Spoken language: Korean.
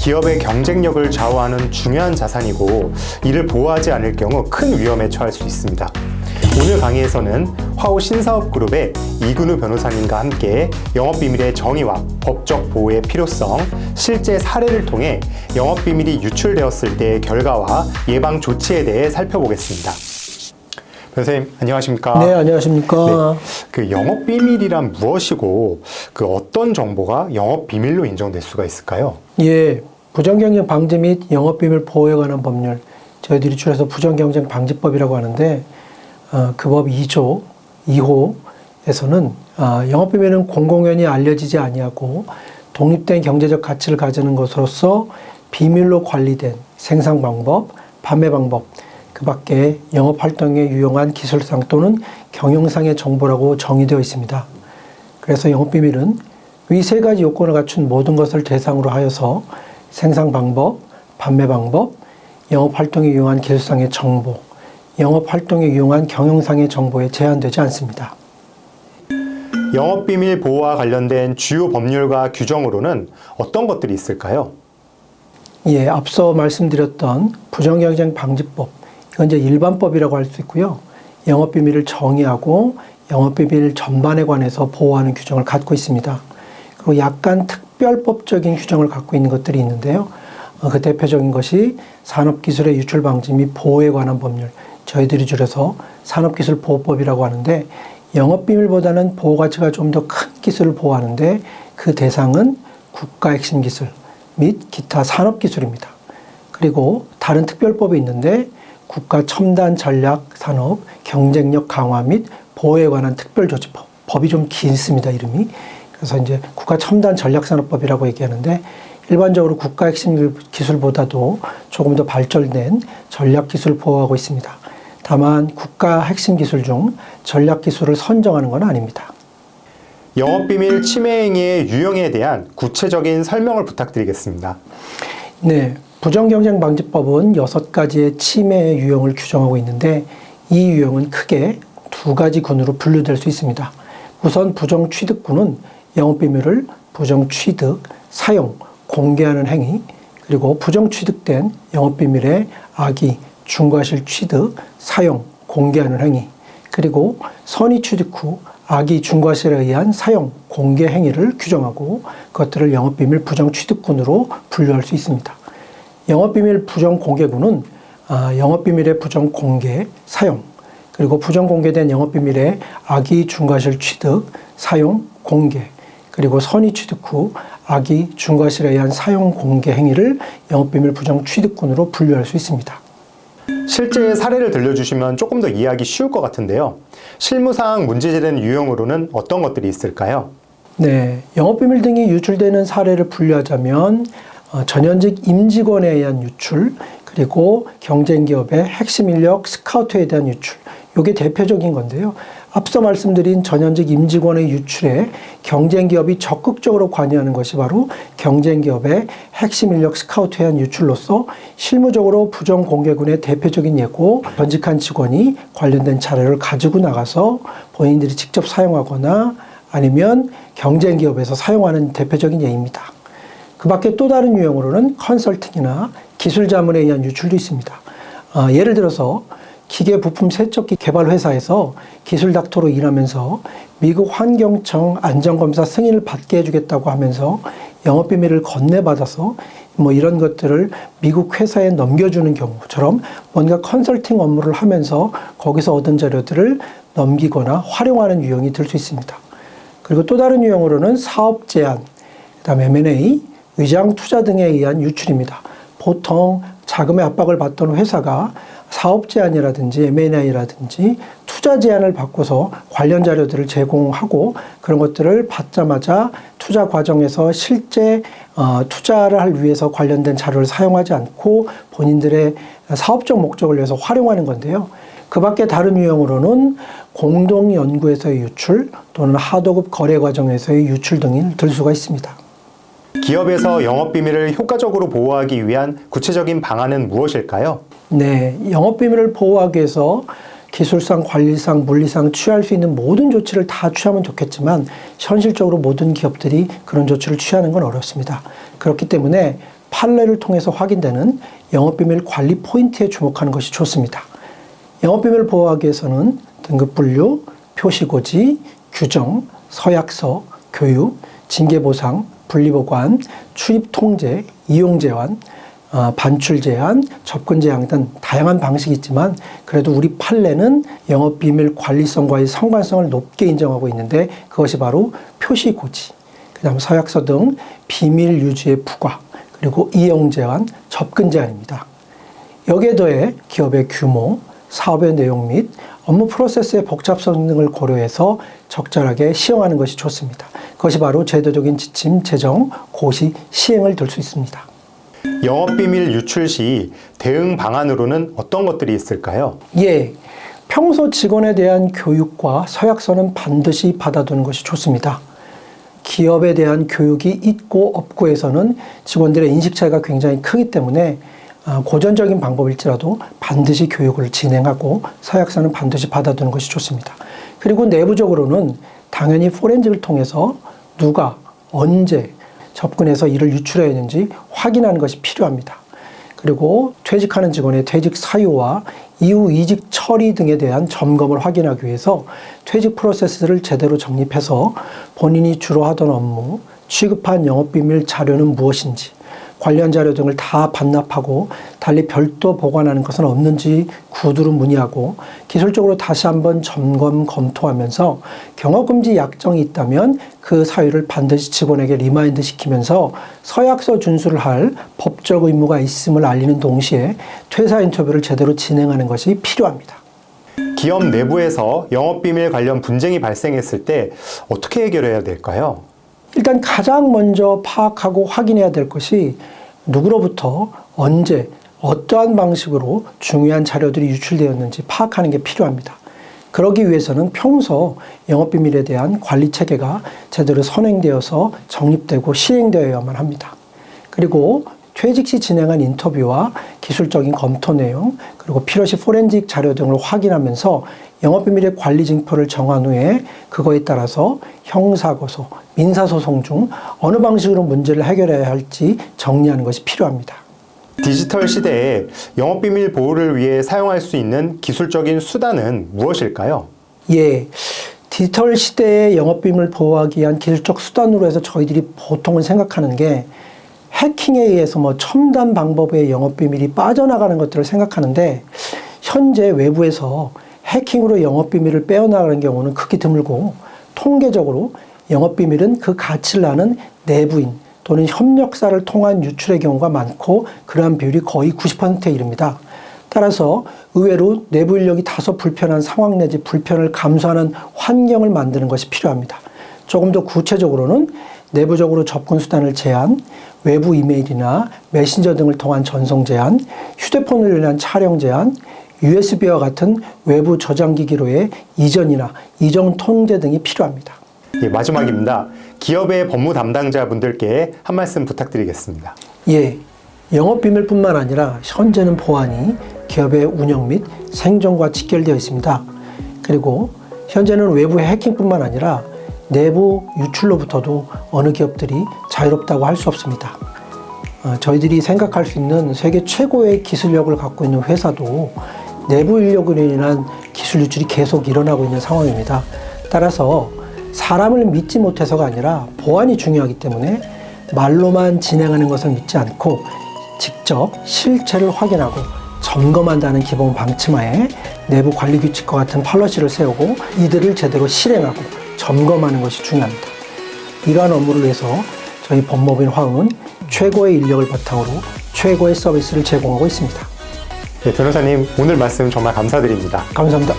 기업의 경쟁력을 좌우하는 중요한 자산이고 이를 보호하지 않을 경우 큰 위험에 처할 수 있습니다. 오늘 강의에서는 화호 신사업그룹의 이근우 변호사님과 함께 영업비밀의 정의와 법적 보호의 필요성, 실제 사례를 통해 영업비밀이 유출되었을 때의 결과와 예방 조치에 대해 살펴보겠습니다. 변호사님, 안녕하십니까? 네, 안녕하십니까? 네, 영업비밀이란 무엇이고 어떤 정보가 영업비밀로 인정될 수가 있을까요? 예, 부정경쟁 방지 및 영업비밀 보호에 관한 법률, 저희들이 줄여서 부정경쟁 방지법이라고 하는데 그 법 2조 2호에서는 영업비밀은 공공연히 알려지지 아니하고 독립된 경제적 가치를 가지는 것으로서 비밀로 관리된 생산 방법, 판매 방법, 그 밖에 영업활동에 유용한 기술상 또는 경영상의 정보라고 정의되어 있습니다. 그래서 영업비밀은 위 세 가지 요건을 갖춘 모든 것을 대상으로 하여서 생산 방법, 판매 방법, 영업활동에 유용한 기술상의 정보, 영업활동에 유용한 경영상의 정보에 제한되지 않습니다. 영업비밀 보호와 관련된 주요 법률과 규정으로는 어떤 것들이 있을까요? 예, 앞서 말씀드렸던 부정경쟁 방지법, 이건 이제 일반법이라고 할 수 있고요. 영업비밀을 정의하고 영업비밀 전반에 관해서 보호하는 규정을 갖고 있습니다. 그리고 약간 특별법적인 규정을 갖고 있는 것들이 있는데요. 그 대표적인 것이 산업기술의 유출 방지 및 보호에 관한 법률, 저희들이 줄여서 산업기술보호법이라고 하는데 영업비밀보다는 보호가치가 좀 더 큰 기술을 보호하는데 그 대상은 국가 핵심 기술 및 기타 산업기술입니다. 그리고 다른 특별법이 있는데 국가 첨단 전략 산업 경쟁력 강화 및 보호에 관한 특별조치법. 법이 좀 길습니다, 이름이. 그래서 이제 국가 첨단 전략 산업법이라고 얘기하는데 일반적으로 국가 핵심 기술보다도 조금 더 발전된 전략 기술을 보호하고 있습니다. 다만 국가 핵심 기술 중 전략 기술을 선정하는 건 아닙니다. 영업비밀 침해 행위의 유형에 대한 구체적인 설명을 부탁드리겠습니다. 네, 부정경쟁 방지법은 6가지의 침해 유형을 규정하고 있는데 이 유형은 크게 2가지 군으로 분류될 수 있습니다. 우선 부정취득군은 영업비밀을 부정취득, 사용, 공개하는 행위, 그리고 부정취득된 영업비밀의 악의, 중과실 취득, 사용, 공개하는 행위, 그리고 선의취득 후 악의, 중과실에 의한 사용, 공개 행위를 규정하고 그것들을 영업비밀 부정취득군으로 분류할 수 있습니다. 영업비밀 부정공개군은 영업비밀의 부정공개, 사용, 그리고 부정공개된 영업비밀의 악의, 중과실 취득, 사용, 공개, 그리고 선의취득 후 악의, 중과실에 의한 사용, 공개 행위를 영업비밀 부정취득군으로 분류할 수 있습니다. 실제 사례를 들려주시면 조금 더 이해하기 쉬울 것 같은데요. 실무상 문제되는 유형으로는 어떤 것들이 있을까요? 네, 영업비밀 등이 유출되는 사례를 분류하자면 전현직 임직원에 의한 유출, 그리고 경쟁기업의 핵심 인력 스카우트에 대한 유출, 이게 대표적인 건데요. 앞서 말씀드린 전현직 임직원의 유출에 경쟁기업이 적극적으로 관여하는 것이 바로 경쟁기업의 핵심 인력 스카우트에 의한 유출로서 실무적으로 부정공개군의 대표적인 예고, 전직한 직원이 관련된 자료를 가지고 나가서 본인들이 직접 사용하거나 아니면 경쟁기업에서 사용하는 대표적인 예입니다. 그 밖에 또 다른 유형으로는 컨설팅이나 기술자문에 의한 유출도 있습니다. 예를 들어서 기계 부품 세척기 개발 회사에서 기술 닥터로 일하면서 미국 환경청 안전검사 승인을 받게 해주겠다고 하면서 영업비밀을 건네받아서 이런 것들을 미국 회사에 넘겨주는 경우처럼 뭔가 컨설팅 업무를 하면서 거기서 얻은 자료들을 넘기거나 활용하는 유형이 들 수 있습니다. 그리고 또 다른 유형으로는 사업 제안, 그다음에 M&A, 의장 투자 등에 의한 유출입니다. 보통 자금의 압박을 받던 회사가 사업 제안이라든지 M&A라든지 투자 제안을 받고서 관련 자료들을 제공하고 그런 것들을 받자마자 투자 과정에서 실제 투자를 할 위해서 관련된 자료를 사용하지 않고 본인들의 사업적 목적을 위해서 활용하는 건데요. 그 밖에 다른 유형으로는 공동연구에서의 유출 또는 하도급 거래 과정에서의 유출 등을 들 수가 있습니다. 기업에서 영업비밀을 효과적으로 보호하기 위한 구체적인 방안은 무엇일까요? 네, 영업비밀을 보호하기 위해서 기술상, 관리상, 물리상 취할 수 있는 모든 조치를 다 취하면 좋겠지만 현실적으로 모든 기업들이 그런 조치를 취하는 건 어렵습니다. 그렇기 때문에 판례를 통해서 확인되는 영업비밀 관리 포인트에 주목하는 것이 좋습니다. 영업비밀을 보호하기 위해서는 등급분류, 표시고지, 규정, 서약서, 교육, 징계보상, 분리보관, 출입통제, 이용제한, 반출제한, 접근제한 등 다양한 방식이 있지만 그래도 우리 판례는 영업비밀 관리성과의 상관성을 높게 인정하고 있는데 그것이 바로 표시고지, 그 다음 서약서 등 비밀 유지의 부과, 그리고 이용제한, 접근제한입니다. 여기에 더해 기업의 규모, 사업의 내용 및 업무 프로세스의 복잡성 등을 고려해서 적절하게 시행하는 것이 좋습니다. 그것이 바로 제도적인 지침, 제정, 고시, 시행을 들 수 있습니다. 영업비밀 유출 시 대응 방안으로는 어떤 것들이 있을까요? 예, 평소 직원에 대한 교육과 서약서는 반드시 받아두는 것이 좋습니다. 기업에 대한 교육이 있고 없고에서는 직원들의 인식 차이가 굉장히 크기 때문에 고전적인 방법일지라도 반드시 교육을 진행하고 서약서는 반드시 받아두는 것이 좋습니다. 그리고 내부적으로는 당연히 포렌식을 통해서 누가 언제 접근해서 이를 유출했는지 확인하는 것이 필요합니다. 그리고 퇴직하는 직원의 퇴직 사유와 이후 이직 처리 등에 대한 점검을 확인하기 위해서 퇴직 프로세스를 제대로 정립해서 본인이 주로 하던 업무, 취급한 영업비밀 자료는 무엇인지, 관련 자료 등을 다 반납하고 달리 별도 보관하는 것은 없는지 구두로 문의하고 기술적으로 다시 한번 점검 검토하면서 경업금지 약정이 있다면 그 사유를 반드시 직원에게 리마인드 시키면서 서약서 준수를 할 법적 의무가 있음을 알리는 동시에 퇴사 인터뷰를 제대로 진행하는 것이 필요합니다. 기업 내부에서 영업비밀 관련 분쟁이 발생했을 때 어떻게 해결해야 될까요? 일단 가장 먼저 파악하고 확인해야 될 것이 누구로부터 언제 어떠한 방식으로 중요한 자료들이 유출되었는지 파악하는 게 필요합니다. 그러기 위해서는 평소 영업비밀에 대한 관리 체계가 제대로 선행되어서 정립되고 시행되어야만 합니다. 그리고 퇴직 시 진행한 인터뷰와 기술적인 검토 내용, 그리고 필요시 포렌식 자료 등을 확인하면서 영업비밀의 관리 징표를 정한 후에 그거에 따라서 형사고소, 민사소송 중 어느 방식으로 문제를 해결해야 할지 정리하는 것이 필요합니다. 디지털 시대에 영업비밀 보호를 위해 사용할 수 있는 기술적인 수단은 무엇일까요? 예, 디지털 시대의 영업비밀을 보호하기 위한 기술적 수단으로 해서 저희들이 보통은 생각하는 게 해킹에 의해서 첨단 방법의 영업비밀이 빠져나가는 것들을 생각하는데 현재 외부에서 해킹으로 영업비밀을 빼어나가는 경우는 극히 드물고 통계적으로 영업비밀은 그 가치를 아는 내부인 또는 협력사를 통한 유출의 경우가 많고 그러한 비율이 거의 90%에 이릅니다. 따라서 의외로 내부 인력이 다소 불편한 상황 내지 불편을 감수하는 환경을 만드는 것이 필요합니다. 조금 더 구체적으로는 내부적으로 접근 수단을 제한, 외부 이메일이나 메신저 등을 통한 전송 제한, 휴대폰으로 인한 촬영 제한, USB와 같은 외부 저장기기로의 이전이나 이전 통제 등이 필요합니다. 예, 마지막입니다. 기업의 법무 담당자분들께 한 말씀 부탁드리겠습니다. 예, 영업비밀뿐만 아니라 현재는 보안이 기업의 운영 및 생존과 직결되어 있습니다. 그리고 현재는 외부 해킹뿐만 아니라 내부 유출로부터도 어느 기업들이 자유롭다고 할 수 없습니다. 저희들이 생각할 수 있는 세계 최고의 기술력을 갖고 있는 회사도 내부 인력으로 인한 기술 유출이 계속 일어나고 있는 상황입니다. 따라서 사람을 믿지 못해서가 아니라 보안이 중요하기 때문에 말로만 진행하는 것을 믿지 않고 직접 실체를 확인하고 점검한다는 기본 방침하에 내부 관리 규칙과 같은 폴리시를 세우고 이들을 제대로 실행하고 점검하는 것이 중요합니다. 이러한 업무를 위해서 저희 법무법인 화응은 최고의 인력을 바탕으로 최고의 서비스를 제공하고 있습니다. 네, 변호사님 오늘 말씀 정말 감사드립니다. 감사합니다.